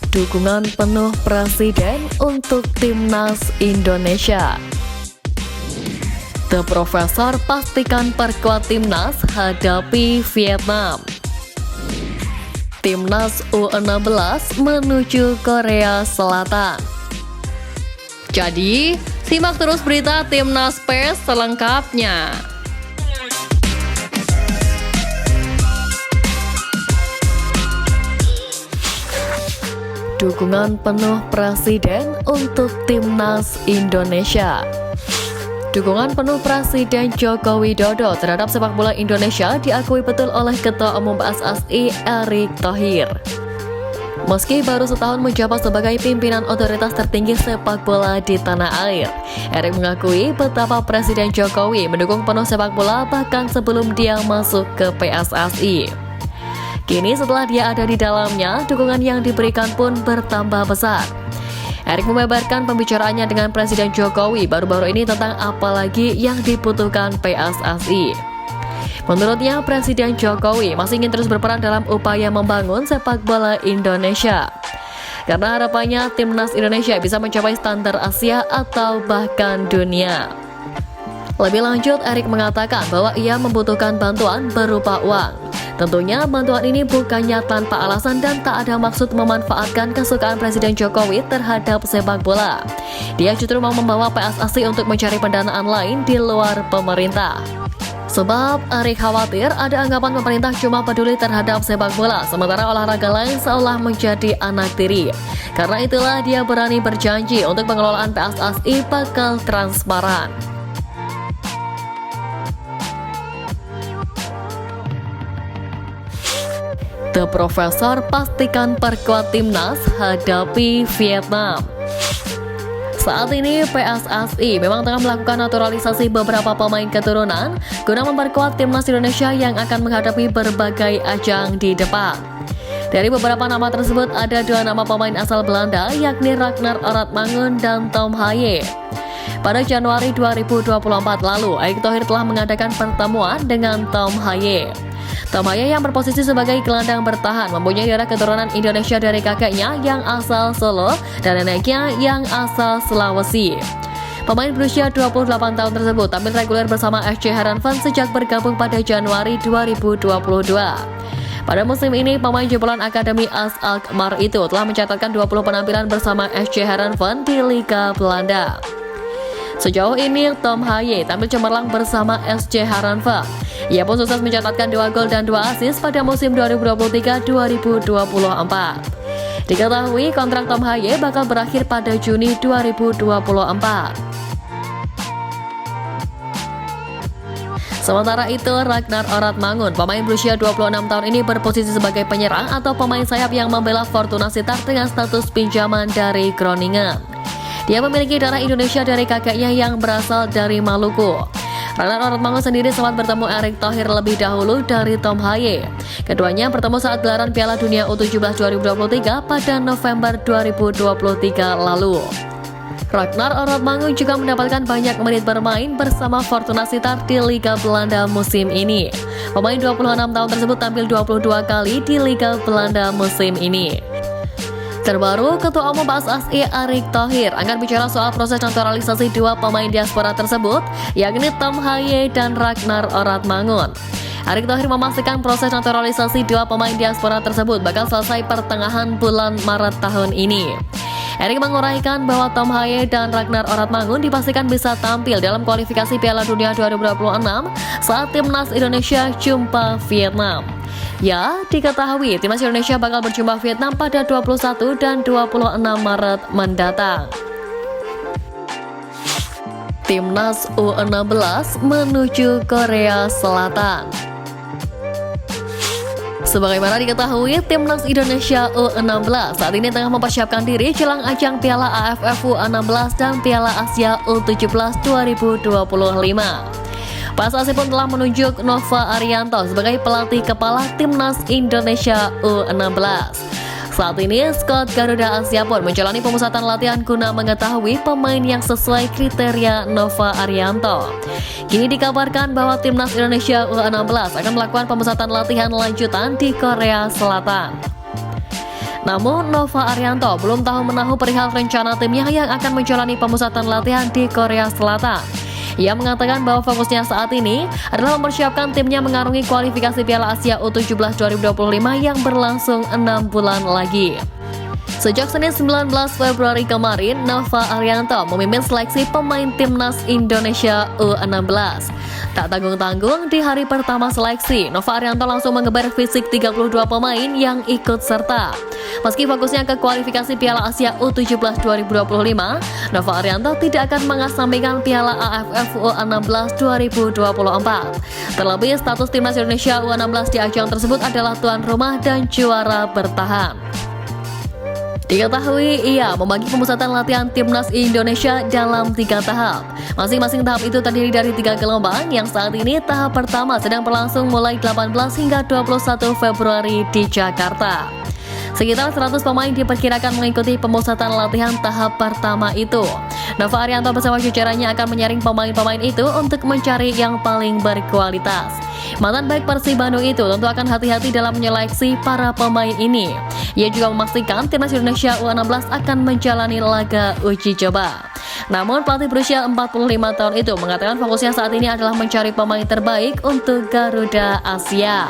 Dukungan penuh Presiden untuk Timnas Indonesia. The Profesor pastikan perkuat Timnas hadapi Vietnam. Timnas U16 menuju Korea Selatan. Jadi, simak terus berita Timnas PES selengkapnya. Dukungan penuh Presiden untuk Timnas Indonesia. Dukungan penuh Presiden Joko Widodo terhadap sepak bola Indonesia diakui betul oleh Ketua Umum PSSI Erick Thohir. Meski baru setahun menjabat sebagai pimpinan otoritas tertinggi sepak bola di tanah air, Erick mengakui betapa Presiden Jokowi mendukung penuh sepak bola bahkan sebelum dia masuk ke PSSI. Kini setelah dia ada di dalamnya, dukungan yang diberikan pun bertambah besar. Erick membeberkan pembicaraannya dengan Presiden Jokowi baru-baru ini tentang apa lagi yang dibutuhkan PSSI. Menurutnya, Presiden Jokowi masih ingin terus berperan dalam upaya membangun sepak bola Indonesia. Karena harapannya Timnas Indonesia bisa mencapai standar Asia atau bahkan dunia. Lebih lanjut, Erick mengatakan bahwa ia membutuhkan bantuan berupa uang. Tentunya bantuan ini bukannya tanpa alasan dan tak ada maksud memanfaatkan kesukaan Presiden Jokowi terhadap sepak bola. Dia justru mau membawa PSSI untuk mencari pendanaan lain di luar pemerintah. Sebab Erick khawatir ada anggapan pemerintah cuma peduli terhadap sepak bola, sementara olahraga lain seolah menjadi anak tiri. Karena itulah dia berani berjanji untuk pengelolaan PSSI bakal transparan. The Profesor pastikan perkuat Timnas hadapi Vietnam. Saat ini PSSI memang tengah melakukan naturalisasi beberapa pemain keturunan guna memperkuat Timnas Indonesia yang akan menghadapi berbagai ajang di depan. Dari beberapa nama tersebut ada dua nama pemain asal Belanda yakni Ragnar Oratmangun dan Tom Haye. Pada Januari 2024 lalu, Erick Thohir telah mengadakan pertemuan dengan Tom Haye. Tom Haye yang berposisi sebagai gelandang bertahan mempunyai darah keturunan Indonesia dari kakeknya yang asal Solo dan neneknya yang asal Sulawesi. Pemain berusia 28 tahun tersebut tampil reguler bersama SC Heerenveen sejak bergabung pada Januari 2022. Pada musim ini, pemain jebolan Akademi AS Alkmaar itu telah mencatatkan 20 penampilan bersama SC Heerenveen di Liga Belanda. Sejauh ini, Tom Haye tampil cemerlang bersama SC Heerenveen. Ia pun sukses mencatatkan 2 gol dan 2 assist pada musim 2023-2024. Diketahui kontrak Tom Haye bakal berakhir pada Juni 2024. Sementara itu, Ragnar Oratmangun, pemain berusia 26 tahun ini berposisi sebagai penyerang atau pemain sayap yang membela Fortuna Sittard dengan status pinjaman dari Groningen. Dia memiliki darah Indonesia dari kakeknya yang berasal dari Maluku. Ragnar Oratmangun sendiri sempat bertemu Erick Thohir lebih dahulu dari Tom Haye. Keduanya bertemu saat gelaran Piala Dunia U17 2023 pada November 2023 lalu. Ragnar Oratmangun juga mendapatkan banyak menit bermain bersama Fortuna Sittard di Liga Belanda musim ini. Pemain 26 tahun tersebut tampil 22 kali di Liga Belanda musim ini. Terbaru, Ketua Umum PSSI Erick Thohir akan bicara soal proses naturalisasi dua pemain diaspora tersebut, yakni Tom Haye dan Ragnar Oratmangun. Erick Thohir memastikan proses naturalisasi dua pemain diaspora tersebut bakal selesai pertengahan bulan Maret tahun ini. Erick menguraikan bahwa Tom Haye dan Ragnar Oratmangun dipastikan bisa tampil dalam kualifikasi Piala Dunia 2026 saat Timnas Indonesia jumpa Vietnam. Ya, diketahui Timnas Indonesia bakal berjumpa Vietnam pada 21 dan 26 Maret mendatang. Timnas U16 menuju Korea Selatan. Sebagaimana diketahui, Timnas Indonesia U16 saat ini tengah mempersiapkan diri jelang ajang Piala AFF U16 dan Piala Asia U17 2025. PSSI pun telah menunjuk Nova Arianto sebagai pelatih kepala Timnas Indonesia U16. Saat ini, skuad Garuda Asia pun menjalani pemusatan latihan guna mengetahui pemain yang sesuai kriteria Nova Arianto. Kini dikabarkan bahwa Timnas Indonesia U16 akan melakukan pemusatan latihan lanjutan di Korea Selatan. Namun Nova Arianto belum tahu menahu perihal rencana timnya yang akan menjalani pemusatan latihan di Korea Selatan. Ia mengatakan bahwa fokusnya saat ini adalah mempersiapkan timnya mengarungi kualifikasi Piala Asia U17 2025 yang berlangsung 6 bulan lagi. Sejak Senin 19 Februari kemarin, Nova Arianto memimpin seleksi pemain timnas Indonesia U16. Tak tanggung-tanggung, di hari pertama seleksi, Nova Arianto langsung mengebar fisik 32 pemain yang ikut serta. Meski fokusnya ke kualifikasi Piala Asia U17 2025, Nova Arianto tidak akan mengesampingkan Piala AFF U16 2024. Terlebih, status timnas Indonesia U16 di ajang tersebut adalah tuan rumah dan juara bertahan. Diketahui ia membagi pemusatan latihan timnas Indonesia dalam 3 tahap. Masing-masing tahap itu terdiri dari 3 gelombang yang saat ini tahap pertama sedang berlangsung mulai 18 hingga 21 Februari di Jakarta. Sekitar 100 pemain diperkirakan mengikuti pemusatan latihan tahap pertama itu. Nova Arianto bersama jajarannya akan menyaring pemain-pemain itu untuk mencari yang paling berkualitas. Mantan baik Persib Bandung itu tentu akan hati-hati dalam menyeleksi para pemain ini. Ia juga memastikan timnas Indonesia U16 akan menjalani laga uji coba. Namun pelatih berusia 45 tahun itu mengatakan fokusnya saat ini adalah mencari pemain terbaik untuk Garuda Asia.